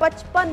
55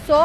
100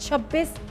26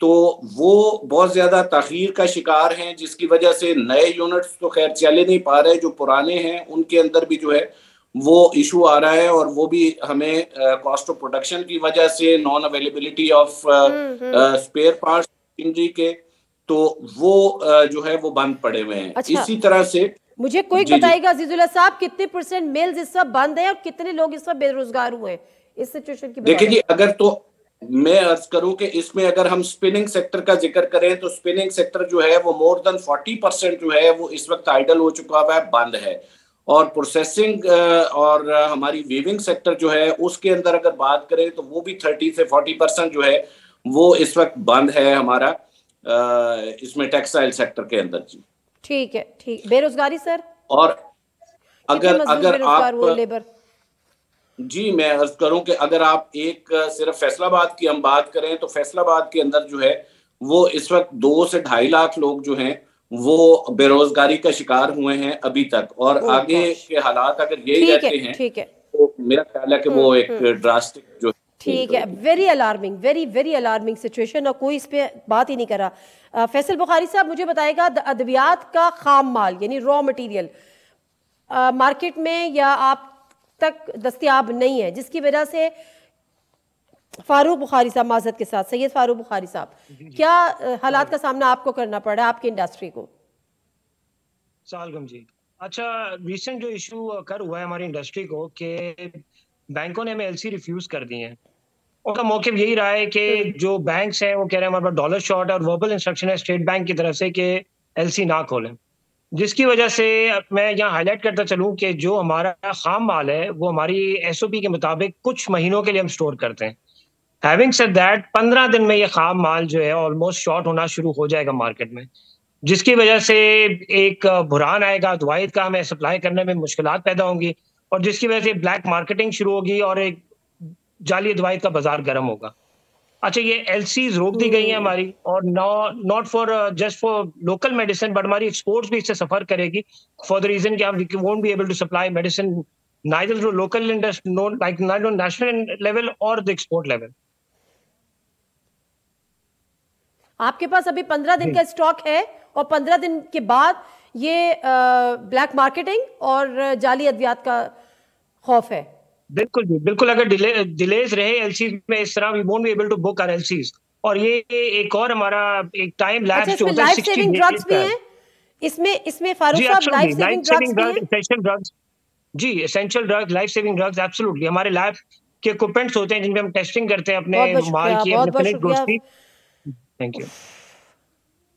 تو وہ بہت زیادہ تاخیر کا شکار ہیں، جس کی وجہ سے نئے یونٹس تو خیر چلے نہیں پا رہے، جو پرانے ہیں ان کے اندر بھی جو ہے وہ ایشو آ رہا ہے، اور وہ بھی ہمیں کاسٹ آف پروڈکشن کی وجہ سے، non availability of spare parts machinery کے، تو وہ جو ہے وہ بند پڑے ہوئے ہیں۔ اسی طرح سے مجھے کوئی بتائے گا عزیز اللہ صاحب کتنے پرسنٹ میلز اس وقت بند ہیں اور کتنے لوگ اس وقت بے روزگار ہوئے ہیں اس سچویشن کی؟ دیکھیں جی، اگر تو میں عرض کروں کہ اس میں اگر ہم سپننگ سیکٹر کا ذکر کریں تو سپننگ سیکٹر جو ہے وہ مور دن 40% جو ہے وہ اس وقت آئیڈل ہو چکا ہوا ہے، بند ہے، اور پروسیسنگ اور ہماری ویونگ سیکٹر جو ہے اس کے اندر اگر بات کریں تو وہ بھی 30 سے 40% جو ہے وہ اس وقت بند ہے ہمارا اس میں ٹیکسٹائل سیکٹر کے اندر۔ جی ٹھیک ہے، ٹھیک۔ بے روزگاری سر؟ اور اگر آپ لیبر، جی میں عرض کروں کہ اگر آپ ایک صرف فیصل آباد کی ہم بات کریں تو فیصل آباد کے اندر جو ہے وہ اس وقت 2 سے 2.5 لاکھ لوگ جو ہیں وہ بے روزگاری کا شکار ہوئے ہیں ابھی تک، اور آگے کے حالات اگر یہی رہتے ہیں تو میرا خیال ہے کہ وہ ایک ڈراسٹک جو ٹھیک ہے، very alarming, very alarming situation, اور کوئی اس پہ بات ہی نہیں کر رہا۔ فیصل بخاری صاحب مجھے بتائے گا ادویات کا خام مال یعنی را مٹیریل مارکیٹ میں یا آپ تک دستیاب نہیں ہے، جس کی وجہ سے فاروق بخاری صاحب معذرت کے ساتھ سید فاروق بخاری صاحب کیا حالات کا سامنا آپ کو کرنا پڑ رہا ہے آپ کی انڈسٹری کو؟ سالگم جی، اچھا ریسنٹ جو ایشو کر ہوا ہے ہماری انڈسٹری کو کہ بینکوں نے ہمیں ایل سی ریفیوز کر دی ہیں، ان کا موقف یہی رہا ہے کہ جو بینکس ہیں وہ کہہ رہے ہیں ہمارے پاس ڈالر شارٹ ہے، اور وربل انسٹرکشن ہے اسٹیٹ بینک کی طرف سے کہ ایل سی نہ کھولیں، جس کی وجہ سے میں یہاں ہائی لائٹ کرتا چلوں کہ جو ہمارا خام مال ہے وہ ہماری ایس او پی کے مطابق کچھ مہینوں کے لیے ہم سٹور کرتے ہیں۔ ہیونگ سیڈ دیٹ 15 دن میں یہ خام مال جو ہے آلموسٹ شارٹ ہونا شروع ہو جائے گا مارکیٹ میں، جس کی وجہ سے ایک بحران آئے گا، ادوائد کا ہمیں سپلائی کرنے میں مشکلات پیدا ہوں گی، اور جس کی وجہ سے بلیک مارکیٹنگ شروع ہوگی اور ایک جعلی ادوائد کا بازار گرم ہوگا۔ اچھا یہ ایل سیز روک دی گئی ہیں ہماری، اور not for just for local medicine but ہماری ایکسپورٹس بھی اس سے سفر کرے گی فار دا ریزن کہ ہم won't be able to supply medicine neither to local industry, no, like not on national level or the export level. آپ کے پاس ابھی 15 دن کا اسٹاک ہے اور 15 دن کے بعد یہ بلیک مارکیٹنگ اور جعلی ادویات کا خوف ہے؟ بالکل جی، بالکل، اگر ڈیلیز رہے ایل سیز میں اس طرح we won't be able to book our L Cs, اور یہ ایک اور ہمارا ایک ٹائم لیپس جو ہوتا ہے 60 سیونگ ڈرگز بھی ہیں اس میں فاروق صاحب، لائف سیونگ ڈرگز بھی ہیں؟ اسینشل ڈرگز جی، essential drugs, life saving drugs absolutely ہمارے لیب کے اکوپمنٹس ہوتے ہیں جن پہ ہم ٹیسٹنگ کرتے ہیں اپنے مال کی، اپنے فنش گوڈز کی۔ Thank you,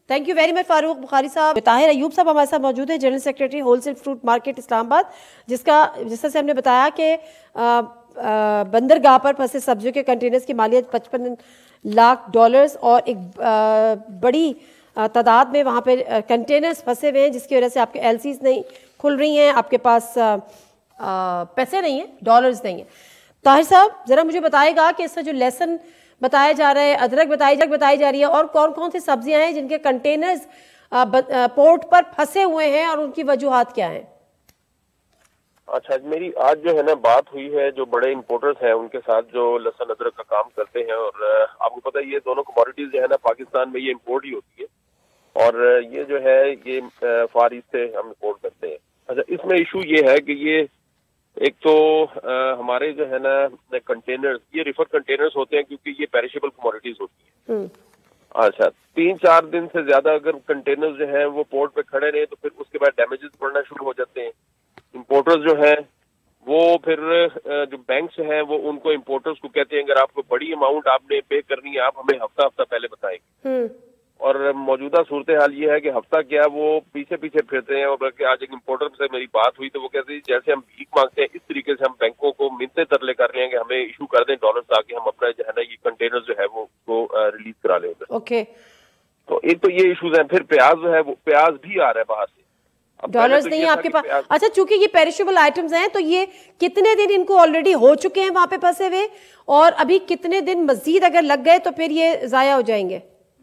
thank you very much Farooq Bukhari صاحب۔ طاہر ایوب صاحب ہمارے ساتھ موجود ہیں، general secretary wholesale fruit market Islamabad, جس طرح سے ہم نے بتایا کہ بندرگاہ پر پھنسے سبزیوں کے کنٹینرز کی مالیت $55 لاکھ اور ایک بڑی تعداد میں وہاں پہ کنٹینرز پھنسے ہوئے ہیں، جس کی وجہ سے آپ کے ایل سیز نہیں کھل رہی ہیں، آپ کے پاس پیسے نہیں ہیں، ڈالرز نہیں ہیں۔ طاہر صاحب ذرا مجھے بتائے گا کہ اس کا جو لیسن بتایا جا رہا ہے، ادرک بتائی جا رہی ہے، اور کون کون سی سبزیاں ہیں جن کے کنٹینرز پورٹ پر پھنسے ہوئے ہیں اور ان کی وجوہات کیا ہیں؟ اچھا، میری آج جو ہے نا بات ہوئی ہے جو بڑے امپورٹرز ہیں ان کے ساتھ جو لہسن ادرک کا کام کرتے ہیں، اور آپ کو پتہ ہے یہ دونوں کموڈیٹیز جو ہے نا پاکستان میں یہ امپورٹ ہی ہوتی ہے، اور یہ جو ہے یہ فار ایسٹ سے ہم امپورٹ کرتے ہیں۔ اچھا، اس میں ایشو یہ ہے کہ یہ ایک تو ہمارے جو ہے نا کنٹینرز، یہ ریفر کنٹینرز ہوتے ہیں کیونکہ یہ پیریشیبل کموڈیٹیز ہوتی ہیں۔ اچھا، 3-4 دن سے زیادہ اگر کنٹینرز جو ہیں وہ پورٹ پہ کھڑے رہے تو پھر اس کے بعد ڈیمیجز پڑنا شروع ہو جاتے ہیں۔ امپورٹرز جو ہیں وہ پھر جو بینکس ہیں وہ ان کو امپورٹرز کو کہتے ہیں اگر آپ کو بڑی اماؤنٹ آپ نے پے کرنی ہے آپ ہمیں ہفتہ پہلے بتائیں گے، اور موجودہ صورتحال یہ ہے کہ ہفتہ کیا وہ پیچھے پھرتے ہیں، اور بلکہ آج ایک امپورٹر سے میری بات ہوئی تو وہ کہتے ہیں جیسے ہم بھیک مانگتے ہیں اس طریقے سے ہم بینکوں کو منتیں ترلے کر رہے ہیں کہ ہمیں ایشو کر دیں ڈالر تاکہ ہم اپنا جو ہے نا یہ کنٹینر جو ہے وہ ریلیز کرا لیں ادھر۔ اوکے، تو ایک تو یہ ایشوز ہیں، پھر پیاز جو ہے وہ پیاز بھی آ رہا ہے باہر سے، ڈالرز نہیں ہیں آپ کے پاس۔ اچھا، چونکہ یہ پیریشیبل آئٹمز ہیں تو یہ کتنے دن ان کو آلریڈی ہو چکے ہیں وہاں پہ پھنسے ہوئے، اور ابھی کتنے دن مزید اگر لگ گئے تو پھر یہ ضائع ہو جائیں گے؟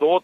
2,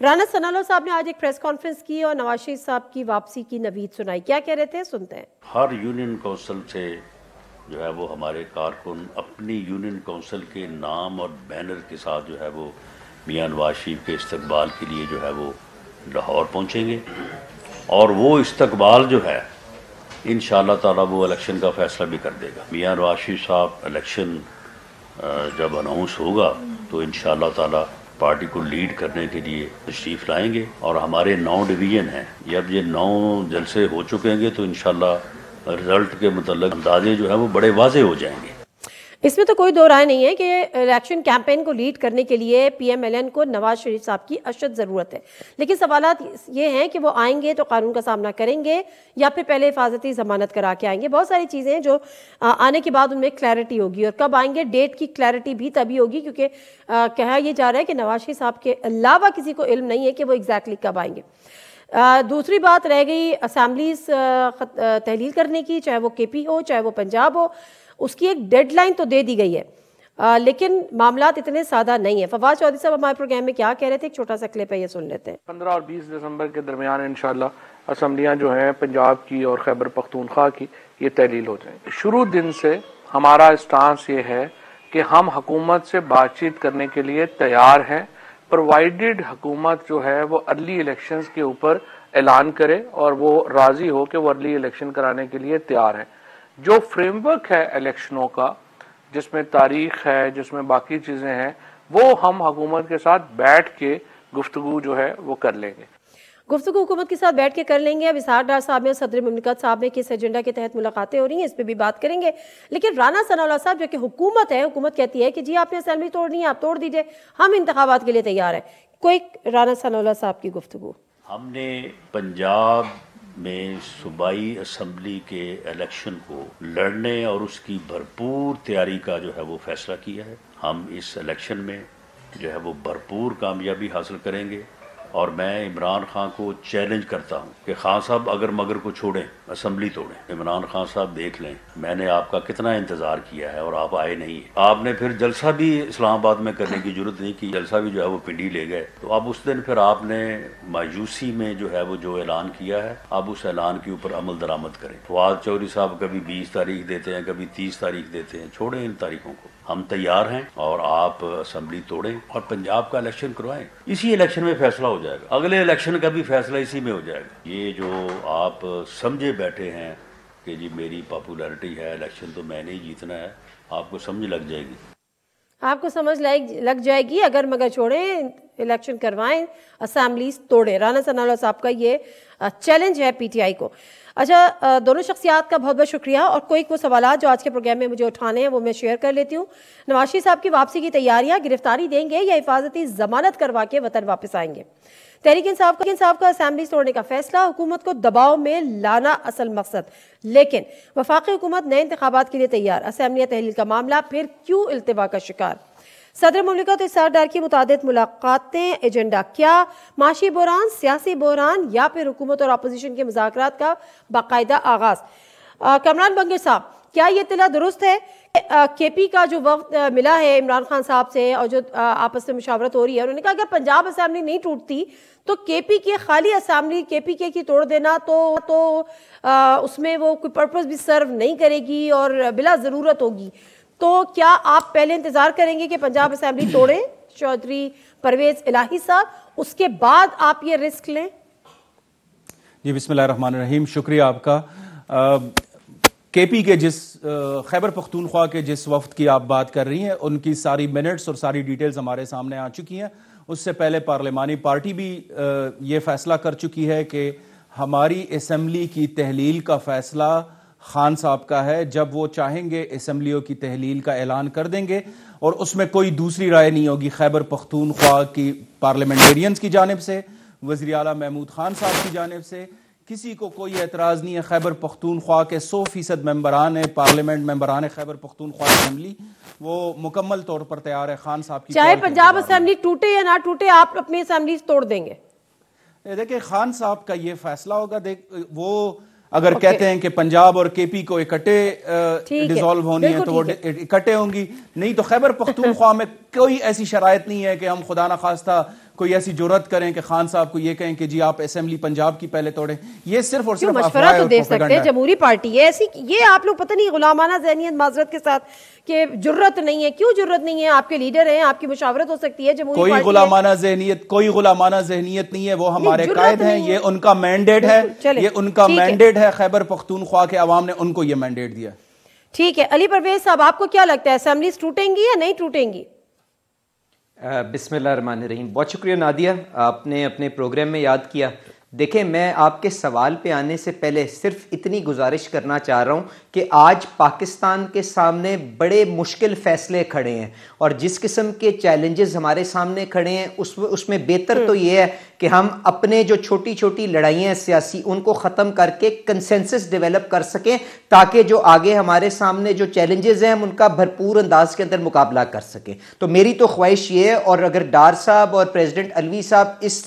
رانا ثناء اللہ صاحب نے آج ایک پریس کانفرنس کی اور نواز شریف صاحب کی واپسی کی نوید سنائی. کیا کہہ رہے تھے, سنتے ہیں. ہر یونین کونسل سے جو ہے وہ ہمارے کارکن اپنی یونین کونسل کے نام اور بینر کے ساتھ جو ہے وہ میاں نواز شریف کے استقبال کے لیے جو ہے وہ لاہور پہنچیں گے, اور وہ استقبال جو ہے انشاءاللہ تعالیٰ وہ الیکشن کا فیصلہ بھی کر دے گا. میاں نواز شریف صاحب الیکشن جب اناؤنس ہوگا تو انشاءاللہ تعالیٰ پارٹی کو لیڈ کرنے کے لیے تشریف لائیں گے, اور ہمارے 9 ڈویژن ہیں, جب یہ 9 جلسے ہو چکیں گے تو انشاءاللہ رزلٹ کے متعلق اندازے جو ہیں وہ بڑے واضح ہو جائیں گے. اس میں تو کوئی دو رائے نہیں ہے کہ الیکشن کیمپین کو لیڈ کرنے کے لیے پی ایم ایل این کو نواز شریف صاحب کی اشد ضرورت ہے, لیکن سوالات یہ ہیں کہ وہ آئیں گے تو قانون کا سامنا کریں گے یا پھر پہلے حفاظتی ضمانت کرا کے آئیں گے. بہت ساری چیزیں ہیں جو آنے کے بعد ان میں کلیئرٹی ہوگی, اور کب آئیں گے ڈیٹ کی کلیئرٹی بھی تبھی ہوگی, کیونکہ کہا یہ جا رہا ہے کہ نواز شریف صاحب کے علاوہ کسی کو علم نہیں ہے کہ وہ ایگزیکٹلی کب آئیں گے. دوسری بات رہ گئی اسمبلیز تحلیل کرنے کی, چاہے وہ کے پی ہو چاہے وہ پنجاب ہو, اس کی ایک ڈیڈ لائن تو دے دی گئی ہے, لیکن معاملات اتنے سادہ نہیں ہیں. فواد چودھری صاحب ہمارے پروگرام میں کیا کہہ رہے تھے, ایک چھوٹا سا کلپ ہے, یہ سن لیتے ہیں. 15 اور 20 دسمبر کے درمیان انشاءاللہ اسمبلیاں جو ہیں پنجاب کی اور خیبر پختونخوا کی یہ تحلیل ہو جائیں. شروع دن سے ہمارا اسٹانس یہ ہے کہ ہم حکومت سے بات چیت کرنے کے لیے تیار ہیں, پرووائیڈڈ حکومت جو ہے وہ ارلی الیکشنز کے اوپر اعلان کرے اور وہ راضی ہو کہ وہ ارلی الیکشن کرانے کے لیے تیار ہیں. جو فریم ورک ہے الیکشنوں کا, جس میں تاریخ ہے, جس میں باقی چیزیں ہیں, وہ ہم حکومت کے ساتھ بیٹھ کے گفتگو جو ہے وہ کر لیں گے. گفتگو حکومت کے ساتھ بیٹھ کے کر لیں گے. اب اسحاق ڈار صاحب نے صدر مملکت صاحب نے کس ایجنڈا کے تحت ملاقاتیں ہو رہی ہیں اس پہ بھی بات کریں گے. لیکن رانا ثناء اللہ صاحب جو کہ حکومت ہے, حکومت کہتی ہے کہ جی آپ نے اسمبلی توڑنی ہے آپ توڑ دیجئے, ہم انتخابات کے لیے تیار ہیں. کوئی رانا ثناء اللہ صاحب کی گفتگو. ہم نے پنجاب میں صوبائی اسمبلی کے الیکشن کو لڑنے اور اس کی بھرپور تیاری کا جو ہے وہ فیصلہ کیا ہے. ہم اس الیکشن میں جو ہے وہ بھرپور کامیابی حاصل کریں گے, اور میں عمران خان کو چیلنج کرتا ہوں کہ خان صاحب اگر مگر کو چھوڑیں اسمبلی توڑیں. عمران خان صاحب دیکھ لیں میں نے آپ کا کتنا انتظار کیا ہے اور آپ آئے نہیں ہیں. آپ نے پھر جلسہ بھی اسلام آباد میں کرنے کی ضرورت نہیں کی, جلسہ بھی جو ہے وہ پنڈی لے گئے. تو اب اس دن پھر آپ نے مایوسی میں جو ہے وہ جو اعلان کیا ہے, اب اس اعلان کے اوپر عمل درآمد کریں. فواد چودھری صاحب کبھی 20 تاریخ دیتے ہیں, کبھی 30 تاریخ دیتے ہیں, چھوڑیں ان تاریخوں کو. ہم تیار ہیں اور آپ اسمبلی توڑیں اور پنجاب کا الیکشن کروائیں. اسی الیکشن میں فیصلہ ہو جائے گا, اگلے الیکشن کا بھی فیصلہ اسی میں ہو جائے گا. یہ جو آپ سمجھے بیٹھے ہیں کہ جی میری پاپولیرٹی ہے, الیکشن تو میں نے ہی جیتنا ہے, آپ کو سمجھ لگ جائے گی. آپ کو سمجھ لگ جائے گی. اگر مگر چھوڑیں الیکشن کروائیں اسمبلیز توڑیں. رانا ثناء اللہ صاحب کا یہ چیلنج ہے پی ٹی آئی کو. اچھا, دونوں شخصیات کا بہت بہت شکریہ. اور کوئی سوالات جو آج کے پروگرام میں مجھے اٹھانے ہیں وہ میں شیئر کر لیتی ہوں. نواز شریف صاحب کی واپسی کی تیاریاں, گرفتاری دیں گے یا حفاظتی ضمانت کروا کے وطن واپس آئیں گے؟ تحریک انصاف کا اسمبلی توڑنے کا فیصلہ, حکومت کو دباؤ میں لانا اصل مقصد, لیکن وفاقی حکومت نئے انتخابات کے لیے تیار. اسمبلی تحلیل کا معاملہ پھر کیوں التوا کا شکار؟ صدر مملکت اسحاق ڈار کی متعدد ملاقاتیں, ایجنڈا کیا؟ معاشی بحران, سیاسی بحران, یا پھر حکومت اور اپوزیشن کے مذاکرات کا باقاعدہ آغاز؟ کامران بنگیر صاحب, کیا یہ اطلاع درست ہے کے پی کا جو وقت ملا ہے عمران خان صاحب سے اور جو آپس میں مشاورت ہو رہی ہے, انہوں نے کہا اگر پنجاب اسمبلی نہیں ٹوٹتی تو کے پی کی خالی اسمبلی کے پی کے کی توڑ دینا تو اس میں وہ کوئی پرپس بھی سرو نہیں کرے گی اور بلا ضرورت ہوگی. تو کیا آپ پہلے انتظار کریں گے کہ پنجاب اسمبلی توڑیں چودھری پرویز الہی صاحب, اس کے بعد آپ یہ رسک لیں؟ جی بسم اللہ الرحمن الرحیم, شکریہ آپ کا. کے پی کے جس خیبر پختونخوا کے جس وفد کی آپ بات کر رہی ہیں ان کی ساری منٹس اور ساری ڈیٹیلز ہمارے سامنے آ چکی ہیں. اس سے پہلے پارلیمانی پارٹی بھی یہ فیصلہ کر چکی ہے کہ ہماری اسمبلی کی تحلیل کا فیصلہ خان صاحب کا ہے. جب وہ چاہیں گے اسمبلیوں کی تحلیل کا اعلان کر دیں گے, اور اس میں کوئی دوسری رائے نہیں ہوگی خیبر پختونخوا کی پارلیمنٹیرینز کی جانب سے, وزیر اعلیٰ محمود خان صاحب کی جانب سے. کسی کو کوئی اعتراض نہیں ہے. خیبر پختونخوا کے 100% ممبران پارلیمنٹ, ممبران خیبر پختونخوا اسمبلی, وہ مکمل طور پر تیار ہے خان صاحب کی. چاہے پنجاب اسمبلی ٹوٹے یا نہ ٹوٹے, آپ اپنی اسمبلی توڑ دیں گے؟ دیکھیں خان صاحب کا یہ فیصلہ ہوگا. وہ اگر کہتے ہیں کہ پنجاب اور کے پی کو اکٹھے ڈیزالو ہونی ہے تو وہ اکٹھے ہوں گی, نہیں تو خیبر پختونخوا میں کوئی ایسی شرائط نہیں ہے کہ ہم خدا نخواستہ کوئی ایسی جرات کریں کہ خان صاحب کو یہ کہیں کہ جی آپ اسمبلی پنجاب کی پہلے توڑیں. یہ صرف اور صرف مشورہ تو دے سکتے ہیں, جمہوری پارٹی ہے ایسی. یہ آپ لوگ پتہ نہیں غلامانہ ذہنیت معذرت کے ساتھ کہ جرت نہیں ہے. کیوں جرت نہیں ہے؟ آپ کے لیڈر ہیں, آپ کی مشاورت ہو سکتی ہے. جمہوری کوئی غلامانہ ذہنیت نہیں ہے, وہ ہمارے قائد ہیں, یہ ان کا مینڈیٹ ہے, یہ ان کا مینڈیٹ ہے. خیبر پختونخوا کے عوام نے ان کو یہ مینڈیٹ دیا. ٹھیک ہے. علی پرویز صاحب, آپ کو کیا لگتا ہے اسمبلیز ٹوٹیں گی یا نہیں ٹوٹیں گی؟ بسم اللہ الرحمن الرحیم. بہت شکریہ نادیہ, آپ نے اپنے پروگرام میں یاد کیا. دیکھیں, میں آپ کے سوال پہ آنے سے پہلے صرف اتنی گزارش کرنا چاہ رہا ہوں کہ آج پاکستان کے سامنے بڑے مشکل فیصلے کھڑے ہیں, اور جس قسم کے چیلنجز ہمارے سامنے کھڑے ہیں اس میں بہتر تو یہ ہے کہ ہم اپنے جو چھوٹی چھوٹی لڑائیاں ہیں سیاسی, ان کو ختم کر کے کنسنسس ڈیولپ کر سکیں, تاکہ جو آگے ہمارے سامنے جو چیلنجز ہیں ہم ان کا بھرپور انداز کے اندر مقابلہ کر سکیں. تو میری تو خواہش یہ ہے, اور اگر ڈار صاحب اور پریزیڈنٹ علوی صاحب اس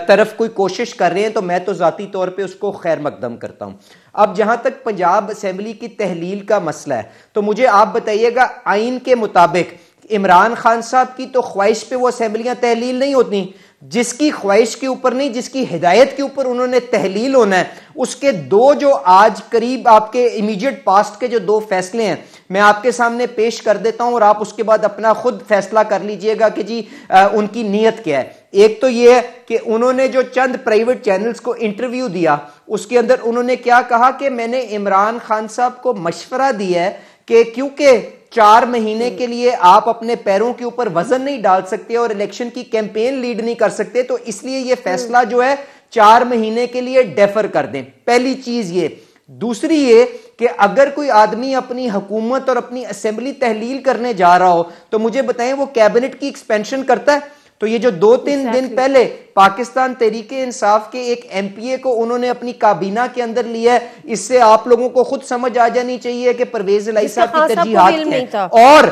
طرف کوئی کوشش کر رہے ہیں تو میں تو ذاتی طور پہ اس کو خیر مقدم کرتا ہوں. اب جہاں تک پنجاب اسمبلی کی تحلیل کا مسئلہ ہے, تو مجھے آپ بتائیے گا, آئین کے مطابق عمران خان صاحب کی تو خواہش پہ وہ اسمبلیاں تحلیل نہیں ہوتی. جس کی خواہش کے اوپر نہیں, جس کی ہدایت کے اوپر انہوں نے تحلیل ہونا ہے, اس کے دو جو آج قریب آپ کے امیڈیٹ پاسٹ کے جو دو فیصلے ہیں میں آپ کے سامنے پیش کر دیتا ہوں, اور آپ اس کے بعد اپنا خود فیصلہ کر لیجئے گا کہ جی ان کی نیت کیا ہے. ایک تو یہ ہے کہ انہوں نے جو چند پرائیویٹ چینلز کو انٹرویو دیا, اس کے اندر انہوں نے کیا کہا کہ میں نے عمران خان صاحب کو مشورہ دیا ہے کہ کیونکہ 4 مہینے کے لیے آپ اپنے پیروں کے اوپر وزن نہیں ڈال سکتے اور الیکشن کی کیمپین لیڈ نہیں کر سکتے, تو اس لیے یہ فیصلہ جو ہے 4 مہینے کے لیے ڈیفر کر دیں. پہلی چیز یہ. دوسری یہ کہ اگر کوئی آدمی اپنی حکومت اور اپنی اسمبلی تحلیل کرنے جا رہا ہو تو مجھے بتائیں وہ کیبنٹ کی ایکسپینشن کرتا ہے؟ تو یہ جو 2-3 دن پہلے پاکستان تحریک انصاف کے ایک ایم پی اے کو انہوں نے اپنی کابینہ کے اندر لیا ہے, اس سے آپ لوگوں کو خود سمجھ آ جانی چاہیے کہ پرویز الہی صاحب کی ترجیحات کیا ہیں. اور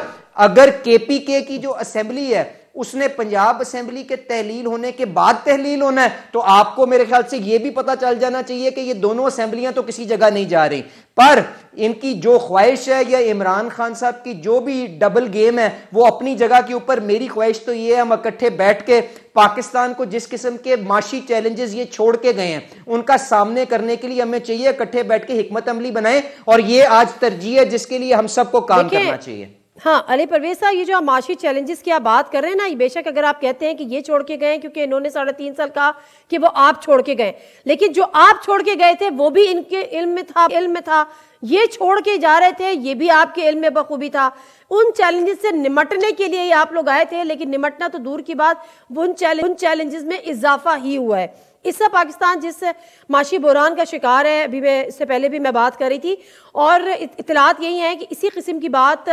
اگر کے پی کے کی جو اسمبلی ہے اس نے پنجاب اسمبلی کے تحلیل ہونے کے بعد تحلیل ہونا ہے, تو آپ کو میرے خیال سے یہ بھی پتا چل جانا چاہیے کہ یہ دونوں اسمبلیاں تو کسی جگہ نہیں جا رہی. پر ان کی جو خواہش ہے یا عمران خان صاحب کی جو بھی ڈبل گیم ہے وہ اپنی جگہ کے اوپر, میری خواہش تو یہ ہے ہم اکٹھے بیٹھ کے پاکستان کو جس قسم کے معاشی چیلنجز یہ چھوڑ کے گئے ہیں ان کا سامنے کرنے کے لیے ہمیں چاہیے اکٹھے بیٹھ کے حکمت عملی بنائیں, اور یہ آج ترجیح ہے جس کے لیے ہم سب کو کام کرنا چاہیے. ہاں علی پرویز صاحب, یہ جو معاشی چیلنجز کی آپ بات کر رہے ہیں نا, یہ بے شک اگر آپ کہتے ہیں کہ یہ چھوڑ کے گئے کیونکہ انہوں نے 3.5 سال کہا کہ وہ آپ چھوڑ کے گئے, لیکن جو آپ چھوڑ کے گئے تھے وہ بھی ان کے علم میں تھا, یہ چھوڑ کے جا رہے تھے یہ بھی آپ کے علم میں بخوبی تھا. ان چیلنجز سے نمٹنے کے لیے ہی آپ لوگ آئے تھے, لیکن نمٹنا تو دور کی بات, ان چیلنجز میں اضافہ ہی ہوا ہے. اس سے پاکستان جس معاشی بحران کا شکار ہے, ابھی میں اس سے پہلے بھی میں بات کر رہی تھی, اور اطلاعات یہی ہیں کہ اسی قسم کی بات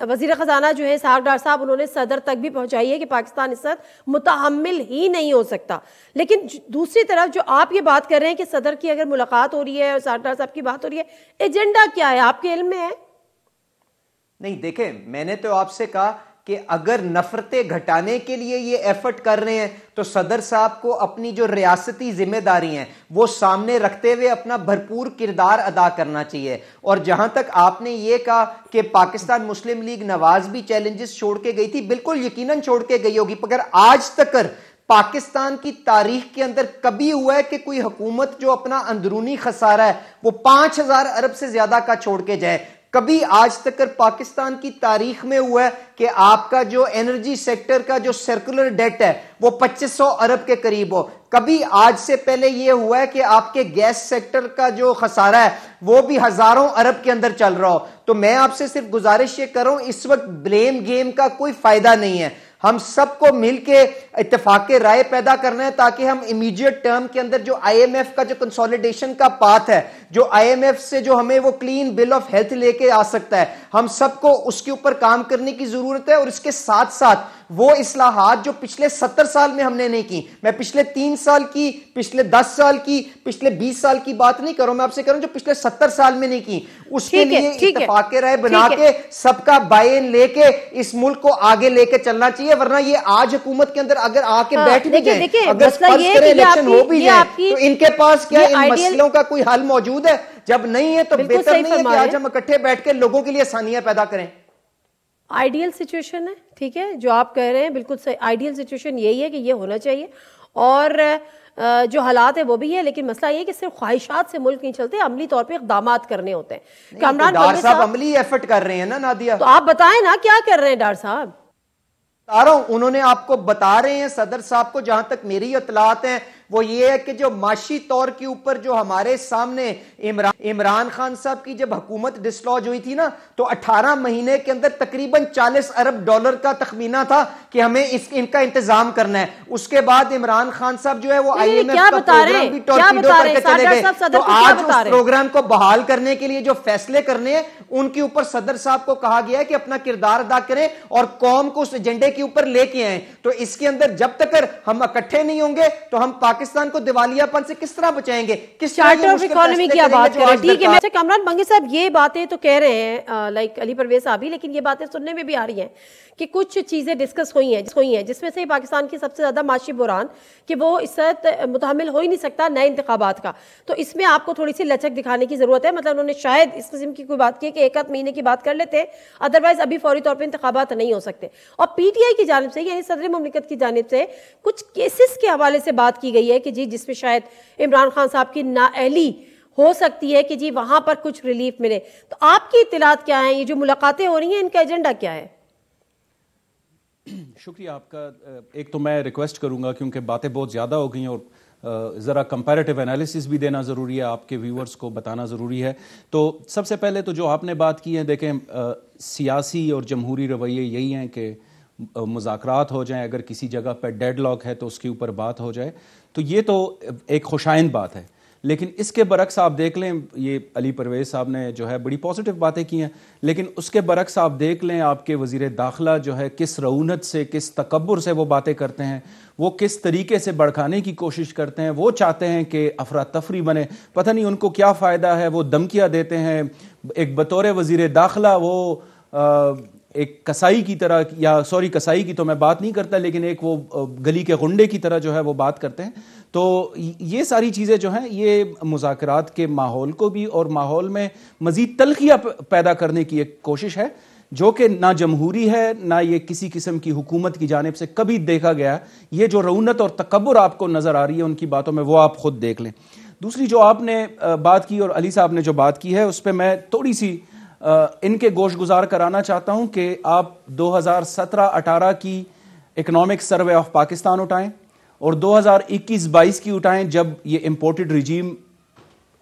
وزیر خزانہ جو ہے اسحاق ڈار صاحب, انہوں نے صدر تک بھی پہنچائی ہے کہ پاکستان اس وقت متحمل ہی نہیں ہو سکتا. لیکن دوسری طرف جو آپ یہ بات کر رہے ہیں کہ صدر کی اگر ملاقات ہو رہی ہے اور اسحاق ڈار صاحب کی بات ہو رہی ہے, ایجنڈا کیا ہے آپ کے علم میں ہے؟ نہیں دیکھیں, میں نے تو آپ سے کہا کہ اگر نفرتیں گھٹانے کے لیے یہ ایفرٹ کر رہے ہیں تو صدر صاحب کو اپنی جو ریاستی ذمہ داری ہیں وہ سامنے رکھتے ہوئے اپنا بھرپور کردار ادا کرنا چاہیے. اور جہاں تک آپ نے یہ کہا کہ پاکستان مسلم لیگ نواز بھی چیلنجز چھوڑ کے گئی تھی, بالکل یقیناً چھوڑ کے گئی ہوگی, مگر آج تک پاکستان کی تاریخ کے اندر کبھی ہوا ہے کہ کوئی حکومت جو اپنا اندرونی خسارہ ہے وہ 5000 ارب سے زیادہ کا چھوڑ کے جائے؟ کبھی آج تک پاکستان کی تاریخ میں ہوا ہے کہ آپ کا جو انرجی سیکٹر کا جو سرکولر ڈیٹ ہے وہ 2500 ارب کے قریب ہو؟ کبھی آج سے پہلے یہ ہوا ہے کہ آپ کے گیس سیکٹر کا جو خسارہ ہے وہ بھی ہزاروں ارب کے اندر چل رہا ہو؟ تو میں آپ سے صرف گزارش یہ کر رہا ہوں, اس وقت بلیم گیم کا کوئی فائدہ نہیں ہے. ہم سب کو مل کے اتفاق رائے پیدا کرنا ہے تاکہ ہم امیڈیٹ ٹرم کے اندر جو آئی ایم ایف کا جو کنسولیڈیشن کا پاتھ ہے, جو آئی ایم ایف سے جو ہمیں وہ کلین بل آف ہیلتھ لے کے آ سکتا ہے, ہم سب کو اس کے اوپر کام کرنے کی ضرورت ہے. اور اس کے ساتھ ساتھ وہ اصلاحات جو پچھلے 70 سال میں ہم نے نہیں کی, میں پچھلے 3 سال کی, پچھلے 10 سال کی, پچھلے 20 سال کی بات نہیں کروں, میں آپ سے کہہ رہا ہوں جو پچھلے 70 سال میں نہیں کی, اس کے لیے اتفاق رائے بنا کے سب کا بائن لے کے اس ملک کو آگے لے کے چلنا چاہیے. ورنہ یہ آج حکومت کے اندر اگر آ کے بیٹھ بھی جائیں, اگر فرض کریں الیکشن ہو بھی جائے, تو ان کے پاس کیا ان مسئلوں کا کوئی حل موجود ہے؟ جب نہیں ہے تو بہتر نہیں ہے کہ آج ہم اکٹھے بیٹھ کے لوگوں کے لیے آسانیاں پیدا کریں. آئیڈیل سچویشن ہے, ٹھیک ہے, جو آپ کہہ رہے ہیں بالکل آئیڈیل سچویشن یہی ہے کہ یہ ہونا چاہیے, اور جو حالات ہیں وہ بھی ہے, لیکن مسئلہ یہ ہے کہ صرف خواہشات سے ملک نہیں چلتے, عملی طور پہ اقدامات کرنے ہوتے ہیں. کامران ڈار صاحب عملی ایفرٹ کر رہے ہیں نا نادیہ, تو آپ بتائیں نا کیا کر رہے ہیں ڈار صاحب؟ بتا رہا ہوں, انہوں نے آپ کو بتا رہے ہیں صدر صاحب کو, جہاں تک میری اطلاعات ہیں وہ یہ ہے کہ جو معاشی طور کے اوپر جو ہمارے سامنے عمران خان صاحب کی جب حکومت ڈسلوج ہوئی تھی نا, تو 18 مہینے کے اندر تقریباً $40 ارب کا تخمینہ تھا کہ ہمیں ان کا انتظام کرنا ہے. اس کے بعد عمران خان صاحب جو ہے وہ IMF کا پروگرام بھی ٹورپیڈو کر کے چلے گئے. تو آج اس پروگرام کو بحال کرنے کے لیے جو فیصلے کرنے ہیں ان کے اوپر صدر صاحب کو کہا گیا ہے کہ اپنا کردار ادا کریں اور قوم کو اس ایجنڈے کے اوپر لے کے آئیں. تو اس کے اندر جب تک ہم اکٹھے نہیں ہوں گے تو ہم پاکستان کو دیوالیہ پن سے کس طرح بچائیں گے, کس چارٹر آف اکانومی کی بات کریں. ٹھیک ہے, اچھا کامران بنگی صاحب یہ باتیں تو کہہ رہے ہیں لائک علی پرویز صاحب ہی, لیکن یہ باتیں سننے میں بھی آ رہی ہیں کہ کچھ چیزیں ڈسکس ہوئی ہیں جس میں سے پاکستان کی سب سے زیادہ معاشی بحران کہ وہ اس وقت متحمل ہو ہی نہیں سکتا نئے انتخابات کا. تو اس میں آپ کو تھوڑی سی لچک دکھانے کی ضرورت ہے. مطلب انہوں نے شاید اس قسم کی کوئی بات کی کہ 1 مہینے کی بات کر لیتے, ادروائز ابھی فوری طور پہ انتخابات نہیں ہو سکتے. اور PTI کی جانب سے یعنی صدر مملکت کی جانب سے کچھ کیسز کے حوالے سے بات کی گئی ہے کہ جی جس میں شاید عمران خان صاحب کی نااہلی ہو سکتی ہے کہ جی وہاں پر کچھ ریلیف ملے. تو آپ کی اطلاعات کیا ہیں, یہ جو ملاقاتیں ہو رہی ہیں ان کا ایجنڈا کیا ہے؟ شکریہ آپ کا. ایک تو میں ریکویسٹ کروں گا کیونکہ باتیں بہت زیادہ ہو گئی ہیں اور ذرا کمپیریٹیو انالیسس بھی دینا ضروری ہے, آپ کے ویورز کو بتانا ضروری ہے. تو سب سے پہلے تو جو آپ نے بات کی ہے, دیکھیں سیاسی اور جمہوری رویے یہی ہیں کہ مذاکرات ہو جائیں, اگر کسی جگہ پہ ڈیڈ لاک ہے تو اس کے اوپر بات ہو جائے, تو یہ تو ایک خوشائند بات ہے. لیکن اس کے برعکس آپ دیکھ لیں, یہ علی پرویز صاحب نے جو ہے بڑی پازیٹیو باتیں کی ہیں, لیکن اس کے برعکس آپ دیکھ لیں آپ کے وزیر داخلہ جو ہے کس رعونت سے, کس تکبر سے وہ باتیں کرتے ہیں, وہ کس طریقے سے بڑھکانے کی کوشش کرتے ہیں. وہ چاہتے ہیں کہ افراتفری بنے, پتہ نہیں ان کو کیا فائدہ ہے, وہ دھمکیاں دیتے ہیں. ایک بطور وزیر داخلہ وہ ایک کسائی کی طرح, یا سوری کسائی کی تو میں بات نہیں کرتا, لیکن ایک وہ گلی کے غنڈے کی طرح جو ہے وہ بات کرتے ہیں. تو یہ ساری چیزیں جو ہیں یہ مذاکرات کے ماحول کو بھی اور ماحول میں مزید تلخیاں پیدا کرنے کی ایک کوشش ہے, جو کہ نہ جمہوری ہے نہ یہ کسی قسم کی حکومت کی جانب سے کبھی دیکھا گیا. یہ جو رعونت اور تکبر آپ کو نظر آ رہی ہے ان کی باتوں میں, وہ آپ خود دیکھ لیں. دوسری جو آپ نے بات کی اور علی صاحب نے جو بات کی ہے اس پہ میں تھوڑی سی ان کے گوش گزار کرانا چاہتا ہوں کہ آپ 2017-18 کی اکنامک سروے آف پاکستان اٹھائیں اور 2021-22 کی اٹھائیں, جب یہ امپورٹڈ ریجیم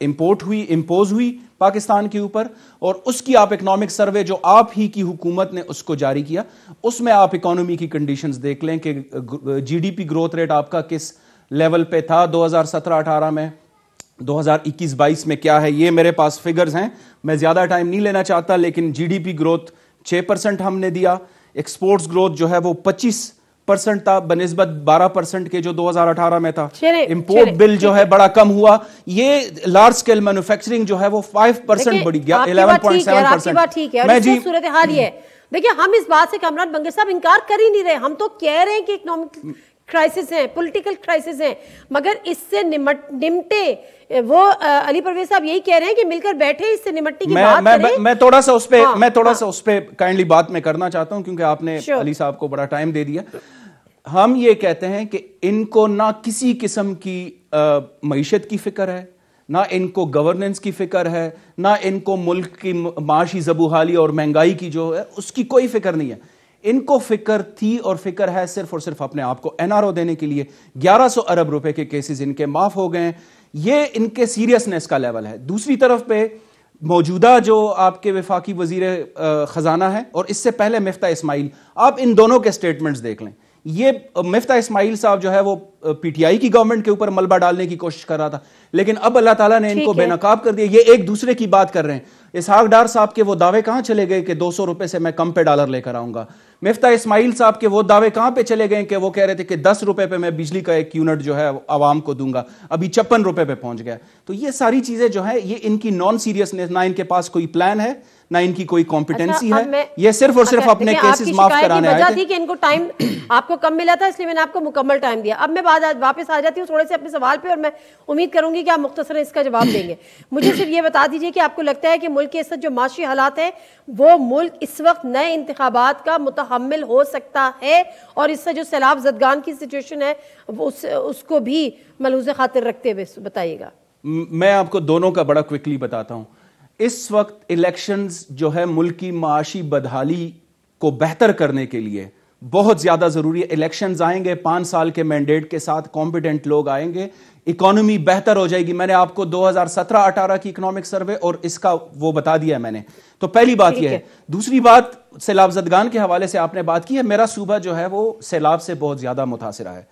امپوز ہوئی پاکستان کے اوپر, اور اس کی آپ اکنامک سروے جو آپ ہی کی حکومت نے اس کو جاری کیا, اس میں آپ اکانومی کی کنڈیشنز دیکھ لیں کہ GDP گروتھ ریٹ آپ کا کس لیول پہ تھا 2017-18 میں, 2021-22 میں کیا ہے. یہ میرے پاس فگرز ہیں, میں زیادہ ٹائم نہیں لینا چاہتا, لیکن GDP گروتھ 6% ہم نے دیا, ایکسپورٹس گروتھ جو ہے وہ 25% تھا بنسبت 12% کے جو 2018 میں تھا. امپورٹ بل جو ہے بڑا کم ہوا. یہ لارج سکیل مینوفیکچرنگ جو ہے وہ 5% بڑھی گیا, 11.7%. میں جی صورتحال یہ ہے, دیکھیں ہم اس بات سے کامران بنگے صاحب انکار کر ہی نہیں رہے, ہم تو کہہ رہے ہیں کہ اکنامک کرائسس ہیں, پولیٹیکل کرائسس ہیں, مگر اس سے نمٹے وہ علی پرویز صاحب یہی کہہ رہے ہیں کہ مل کر بیٹھے اس سے نمٹنے کی بات کریں. میں تھوڑا سا اس پہ کائنڈلی بات میں کرنا چاہتا ہوں کیونکہ آپ نے علی صاحب کو بڑا ٹائم دے دیا. ہم یہ کہتے ہیں کہ ان کو نہ کسی قسم کی معیشت کی فکر ہے, نہ ان کو گورننس کی فکر ہے, نہ ان کو ملک کی معاشی زبوحالی اور مہنگائی کی جو ہے اس کی کوئی فکر نہیں ہے. ان کو فکر تھی اور فکر ہے صرف اور صرف اپنے آپ کو NRO دینے کے لیے. 1100 ارب روپے کے کیسز ان کے معاف ہو گئے ہیں, یہ ان کے سیریسنس کا لیول ہے. دوسری طرف پہ موجودہ جو آپ کے وفاقی وزیر خزانہ ہیں اور اس سے پہلے مفتاح اسماعیل, آپ ان دونوں کے سٹیٹمنٹس دیکھ لیں. یہ مفتاح اسماعیل صاحب جو ہے وہ PTI کی گورنمنٹ کے اوپر ملبہ ڈالنے کی کوشش کر رہا تھا, لیکن اب اللہ تعالیٰ نے ان کو بے نقاب کر دیا. یہ ایک دوسرے کی بات کر رہے ہیں. اسحاق ڈار صاحب کے وہ دعوے کہاں چلے گئے کہ 200 روپے سے میں کم پہ ڈالر لے کر آؤں گا. مفتاح اسماعیل صاحب کے وہ دعوے کہاں پہ چلے گئے کہ وہ کہہ رہے تھے کہ 10 روپے پہ میں بجلی کا 1 یونٹ جو ہے عوام کو دوں گا, ابھی 56 روپے پہ پہنچ گیا. تو یہ ساری چیزیں جو ہے یہ ان کی نان سیریسنس, نہ ان کے پاس کوئی پلان ہے, نہ ان کی کوئی کمپیٹنسی ہے, یہ صرف اور صرف اپنے کیسز معاف کرانے آئے تھے. کہ ان کو ٹائم آپ کو کم ملا تھا اس لیے میں نے آپ کو مکمل ٹائم دیا. اب میں واپس آ جاتی ہوں تھوڑے سے اپنے سوال پہ, اور میں امید کروں گی کہ آپ مختصراً اس کا جواب دیں گے. مجھے صرف یہ بتا دیجئے کہ آپ کو لگتا ہے کہ ملک کے اس وقت جو معاشی حالات ہیں وہ ملک اس وقت نئے انتخابات کا متحمل ہو سکتا ہے, اور اس سے جو سیلاب زدگان کی سچویشن ہے اس کو بھی ملحوظ خاطر رکھتے ہوئے بتائیے گا. میں آپ کو دونوں کا بڑا کوئکلی بتاتا ہوں. اس وقت الیکشنز جو ہے ملک کی معاشی بدحالی کو بہتر کرنے کے لیے بہت زیادہ ضروری ہے. الیکشنز آئیں گے 5 سال کے مینڈیٹ کے ساتھ, کمپیٹنٹ لوگ آئیں گے, اکانومی بہتر ہو جائے گی. میں نے آپ کو 2017-18 کی اکنامک سروے اور اس کا وہ بتا دیا ہے میں نے. تو پہلی بات یہ ہے. دوسری بات سیلاب زدگان کے حوالے سے آپ نے بات کی ہے. میرا صوبہ جو ہے وہ سیلاب سے بہت زیادہ متاثرہ ہے.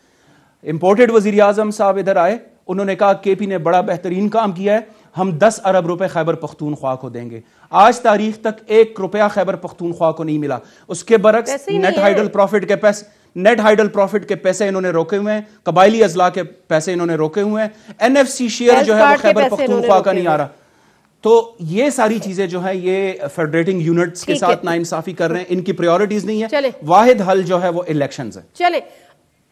امپورٹڈ وزیر اعظم صاحب ادھر آئے, انہوں نے کہا کے پی نے بڑا بہترین کام کیا ہے, ہم 10 ارب روپے خیبر پختونخوا کو دیں گے. آج تاریخ تک 1 روپیہ خیبر پختونخوا کو نہیں ملا. اس کے برعکس نیٹ ہائیڈل پروفٹ کے پیسے انہوں نے روکے ہوئے ہیں, قبائلی اضلاع کے پیسے انہوں نے روکے ہوئے ہیں, این ایف سی شیئر جو ہے وہ خیبر پختونخوا کا نہیں آ رہا. تو یہ ساری چیزیں جو ہے یہ فیڈریٹنگ یونٹس کے ساتھ ناانصافی کر رہے ہیں, ان کی پریورٹیز نہیں ہے. واحد حل جو ہے وہ الیکشنز ہے. چلے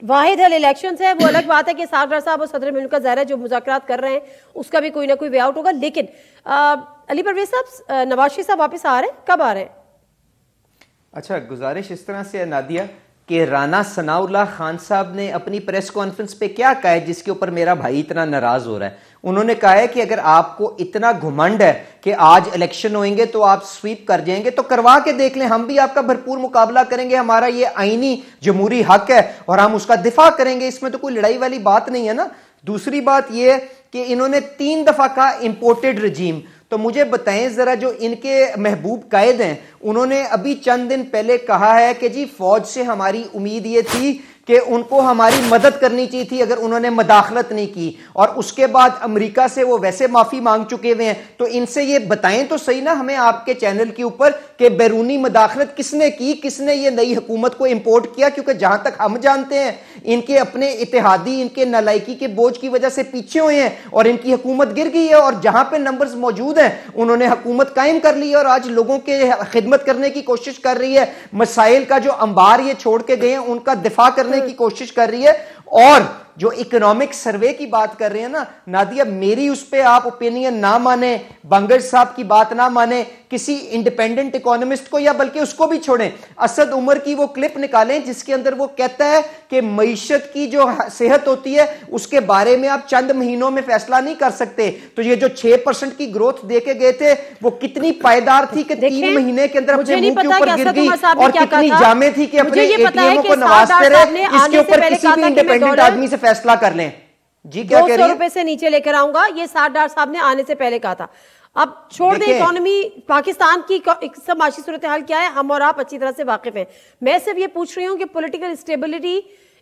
واحد حل الیکشنز ہے, وہ الگ بات ہے کہ ساگر صاحب اور صدر مملکت ظاہر ہے جو مذاکرات کر رہے ہیں اس کا بھی کوئی نہ کوئی وے آؤٹ ہوگا. لیکن علی پرویز صاحب, نواز شریف صاحب واپس آ رہے ہیں, کب آ رہے ہیں؟ اچھا, گزارش اس طرح سے ہے نادیہ کہ رانا ثناء اللہ خان صاحب نے اپنی پریس کانفرنس پہ کیا کہا ہے جس کے اوپر میرا بھائی اتنا ناراض ہو رہا ہے. انہوں نے کہا ہے کہ اگر آپ کو اتنا گھمنڈ ہے کہ آج الیکشن ہوئیں گے تو آپ سویپ کر جائیں گے تو کروا کے دیکھ لیں, ہم بھی آپ کا بھرپور مقابلہ کریں گے, ہمارا یہ آئینی جمہوری حق ہے اور ہم اس کا دفاع کریں گے, اس میں تو کوئی لڑائی والی بات نہیں ہے نا. دوسری بات یہ کہ انہوں نے 3 دفعہ کہا امپورٹڈ رجیم. تو مجھے بتائیں ذرا, جو ان کے محبوب قائد ہیں انہوں نے ابھی چند دن پہلے کہا ہے کہ جی فوج سے ہماری امید یہ تھی کہ ان کو ہماری مدد کرنی چاہیے تھی اگر انہوں نے مداخلت نہیں کی, اور اس کے بعد امریکہ سے وہ ویسے معافی مانگ چکے ہوئے ہیں. تو ان سے یہ بتائیں تو صحیح نا ہمیں آپ کے چینل کے اوپر کہ بیرونی مداخلت کس نے کی, کس نے یہ نئی حکومت کو امپورٹ کیا, کیونکہ جہاں تک ہم جانتے ہیں ان کے اپنے اتحادی ان کے نالائکی کے بوجھ کی وجہ سے پیچھے ہوئے ہیں اور ان کی حکومت گر گئی ہے, اور جہاں پہ نمبرز موجود ہیں انہوں نے حکومت قائم کر لی ہے اور آج لوگوں کے خدمت کرنے کی کوشش کر رہی ہے, مسائل کا جو انبار یہ چھوڑ کے گئے ہیں ان کا دفاع کرنے کی کوشش کر رہی ہے. اور جو اکنامک سروے کی بات کر رہے ہیں نا نادیہ, میری اس پہ آپ اوپینین نہ مانیں, بنگش صاحب کی بات نہ مانیں, کسی انڈیپینڈنٹ اکانومسٹ کو یا بلکہ اس کو بھی چھوڑیں, اسد عمر کی وہ کلپ نکالیں جس کے اندر وہ کہتا ہے کہ معیشت کی جو صحت ہوتی ہے اس کے بارے میں آپ چند مہینوں میں فیصلہ نہیں کر سکتے. تو یہ جو 6% کی گروتھ دے کے گئے تھے وہ کتنی پائیدار تھی کہ 3 مہینے کے اندر اپنے منہ کے اوپر گر گئی, اور کتنی جامع تھی کہ اپنے اے ٹی ایم کو نوازتے رہے, اس کے اوپر کسی بھی انڈیپینڈنٹ آدمی سے فیصلہ کر لیں. جی کیا کہہ رہی ہیں؟ 200 روپے سے نیچے لے کر آؤں گا, یہ سعد ڈار صاحب نے آنے سے پہلے کہا تھا. اب چھوڑ دیں اکانومی, پاکستان کی سب معاشی صورتحال کیا ہے ہم اور آپ اچھی طرح سے واقف ہیں. میں صرف یہ پوچھ رہی ہوں کہ پولیٹیکل اسٹیبلٹی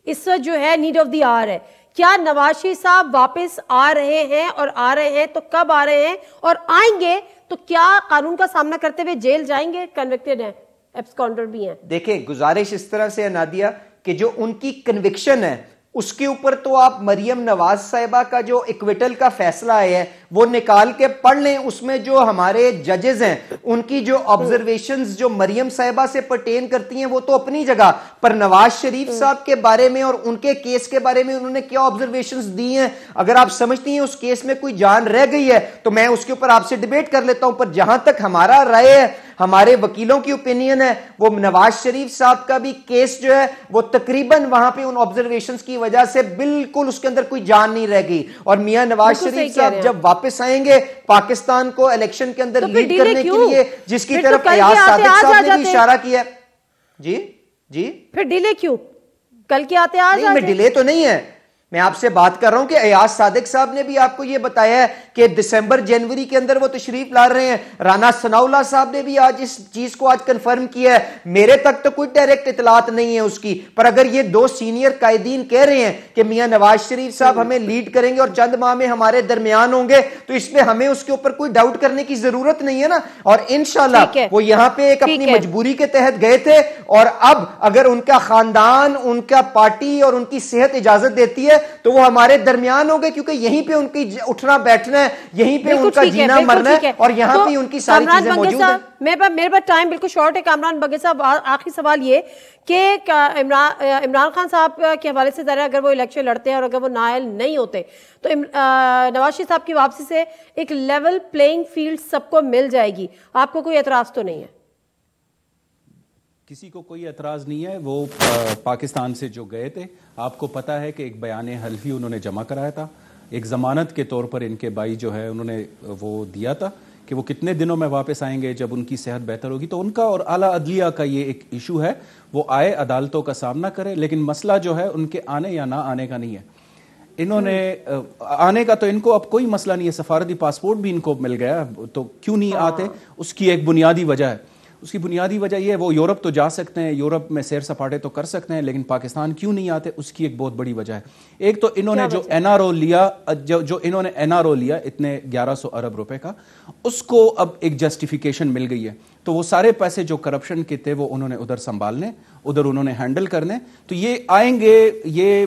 اس وقت جو ہے نیڈ آف دی آور ہے. کیا نواز شریف صاحب واپس آ رہے ہیں, اور آ رہے ہیں تو کب آ رہے ہیں, اور آئیں گے تو کیا قانون کا سامنا کرتے ہوئے جیل جائیں گے, کنوکٹڈ ہیں, ایبسکانڈر بھی ہیں؟ دیکھیں گزارش اس طرح سے ہے نادیہ کہ جو ان کی کنوکشن ہے اس کے اوپر تو آپ مریم نواز صاحبہ کا جو ایکویٹل کا فیصلہ آیا ہے وہ نکال کے پڑھ لیں. اس میں جو ہمارے ججز ہیں ان کی جو آبزرویشنز جو مریم صاحبہ سے پرٹین کرتی ہیں وہ تو اپنی جگہ پر, نواز شریف صاحب کے بارے میں اور ان کے کیس کے بارے میں انہوں نے کیا آبزرویشنز دی ہیں, اگر آپ سمجھتی ہیں اس کیس میں کوئی جان رہ گئی ہے تو میں اس کے اوپر آپ سے ڈیبیٹ کر لیتا ہوں. پر جہاں تک ہمارا رائے ہے, ہمارے وکیلوں کی اوپینین ہے, وہ نواز شریف صاحب کا بھی کیس جو ہے وہ تقریباً وہاں پہ ان آبزرویشنز کی وجہ سے بالکل اس کے اندر کوئی جان نہیں رہ گئی. اور میاں نواز شریف صاحب جب واپس آئیں گے پاکستان کو الیکشن کے اندر لیڈ کرنے کے لیے, جس کی طرف ایاز صادق صاحب نے بھی اشارہ کیا ہے. جی پھر ڈیلے کیوں, کل کے آتے آج نہیں, میں ڈیلے تو نہیں ہے, میں آپ سے بات کر رہا ہوں کہ ایاز صادق صاحب نے بھی آپ کو یہ بتایا ہے کہ دسمبر جنوری کے اندر وہ تشریف لا رہے ہیں. رانا ثناء اللہ صاحب نے بھی آج اس چیز کو آج کنفرم کیا ہے. میرے تک تو کوئی ڈائریکٹ اطلاعات نہیں ہے اس کی, پر اگر یہ 2 سینئر قائدین کہہ رہے ہیں کہ میاں نواز شریف صاحب ہمیں لیڈ کریں گے اور چند ماہ میں ہمارے درمیان ہوں گے, تو اس میں ہمیں اس کے اوپر کوئی ڈاؤٹ کرنے کی ضرورت نہیں ہے نا. اور انشاءاللہ وہ یہاں پہ ایک اپنی مجبوری کے تحت گئے تھے, اور اب اگر ان کا خاندان, ان کا پارٹی اور ان کی صحت اجازت دیتی ہے ہے تو وہ ہمارے درمیان ہوں گے، کیونکہ یہیں پہ ان کی اٹھنا بیٹھنا ہے، یہیں پہ ان کا جینا مرنا ہے، اور یہاں پہ ان کی ساری چیزیں موجود ہیں۔ میرے پاس ٹائم بالکل شارٹ ہے۔ کامران بگے صاحب، آخری سوال یہ کہ عمران خان صاحب کے حوالے سے ذرا اگر وہ الیکشن لڑتے ہیں اور اگر وہ نائل نہیں ہوتے تو نواز شریف صاحب کی واپسی سے ایک لیول پلینگ فیلڈ سب کو مل جائے گی، آپ کو کوئی اعتراض تو نہیں ہے؟ کسی کو کوئی اعتراض نہیں ہے۔ وہ پاکستان سے جو گئے تھے، آپ کو پتا ہے کہ ایک بیان حلفی انہوں نے جمع کرایا تھا، ایک ضمانت کے طور پر ان کے بھائی جو ہے انہوں نے وہ دیا تھا کہ وہ کتنے دنوں میں واپس آئیں گے جب ان کی صحت بہتر ہوگی۔ تو ان کا اور اعلیٰ عدلیہ کا یہ ایک ایشو ہے، وہ آئے عدالتوں کا سامنا کرے، لیکن مسئلہ جو ہے ان کے آنے یا نہ آنے کا نہیں ہے۔ انہوں نے آنے کا تو ان کو اب کوئی مسئلہ نہیں ہے، سفارتی پاسپورٹ بھی ان کو مل گیا، تو کیوں نہیں آتے؟ اس کی ایک بنیادی وجہ ہے، اس کی بنیادی وجہ یہ ہے وہ یورپ تو جا سکتے ہیں، یورپ میں سیر سپاٹے تو کر سکتے ہیں، لیکن پاکستان کیوں نہیں آتے؟ اس کی ایک بہت بڑی وجہ ہے۔ ایک تو انہوں نے جو این آر او لیا، جو انہوں نے این آر او لیا اتنے 1100 ارب روپے کا، اس کو اب ایک جسٹیفیکیشن مل گئی ہے، تو وہ سارے پیسے جو کرپشن کے تھے وہ انہوں نے ادھر سنبھالنے، ادھر انہوں نے ہینڈل کرنے۔ تو یہ آئیں گے، یہ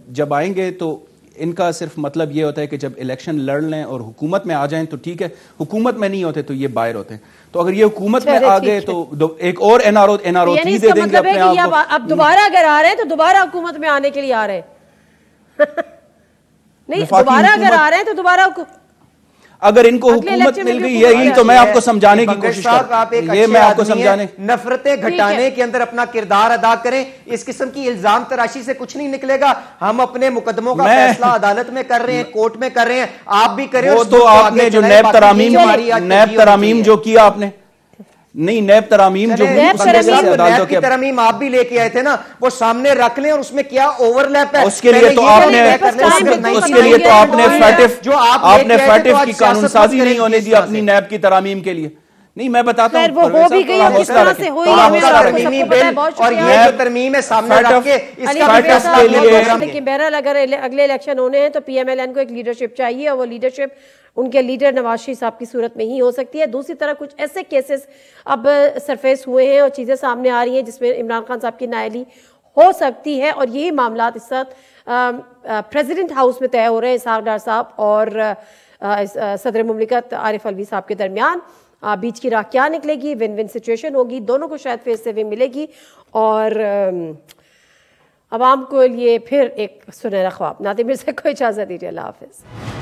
جب آئیں گے تو ان کا صرف مطلب یہ ہوتا ہے کہ جب الیکشن لڑ لیں اور حکومت میں آ جائیں تو ٹھیک ہے، حکومت میں نہیں ہوتے تو یہ باہر ہوتے ہیں۔ تو اگر یہ حکومت میں آ گئے تو ایک اور این آر او 3 دے دیں گے اپنے آپ کو۔ اب دوبارہ اگر آ رہے ہیں تو دوبارہ حکومت میں آنے کے لیے آ رہے ہیں، نہیں دوبارہ اگر آ رہے ہیں تو دوبارہ اگر ان کو حکومت مل گئی، یہی تو میں آپ کو سمجھانے کی کوشش کر، یہ میں آپ کو سمجھانے، نفرتیں گھٹانے کے اندر اپنا کردار ادا کریں۔ اس قسم کی الزام تراشی سے کچھ نہیں نکلے گا۔ ہم اپنے مقدموں کا فیصلہ عدالت میں کر رہے ہیں، کورٹ میں کر رہے ہیں، آپ بھی کریں۔ وہ تو آپ نے جو نیب ترامیم جو کیا آپ نے، نہیں نیب ترامیم جو نیب کی ترامیم آپ بھی لے کے آئے تھے نا، وہ سامنے رکھ لیں اور اس میں کیا اوور لیپ ہے۔ اس کے لیے تو آپ نے فیٹف کی قانون سازی نہیں ہونے دی اپنی نیب کی ترامیم کے لیے۔ نہیں میں بتاتا ہوں وہ ہو بھی گئی اور کس طرح سے ہوئی ہے، اور یہ جو ترمیم ہے سامنے رکھ کے اس کا فیصلہ۔ لیکن بہرحال اگر اگلے الیکشن ہونے ہیں تو پی ایم ایل این کو ایک لیڈرشپ چاہیے، اور وہ لیڈرشپ ان کے لیڈر نواز شریف صاحب کی صورت میں ہی ہو سکتی ہے۔ دوسری طرف کچھ ایسے کیسز اب سرفیس ہوئے ہیں اور چیزیں سامنے آ رہی ہیں جس میں عمران خان صاحب کی نائلی ہو سکتی ہے، اور یہی معاملات اس وقت پریزیڈنٹ ہاؤس میں طے ہو رہے ہیں اسحاق ڈار صاحب اور صدر مملکت عارف علوی صاحب کے درمیان۔ بیچ کی راہ کیا نکلے گی؟ ون ون سچویشن ہوگی، دونوں کو شاید فیس سے بھی ملے گی، اور عوام کو لیے پھر ایک سنہرا خواب۔ ناظرین سے کوئی اجازت دیجیے، اللہ حافظ۔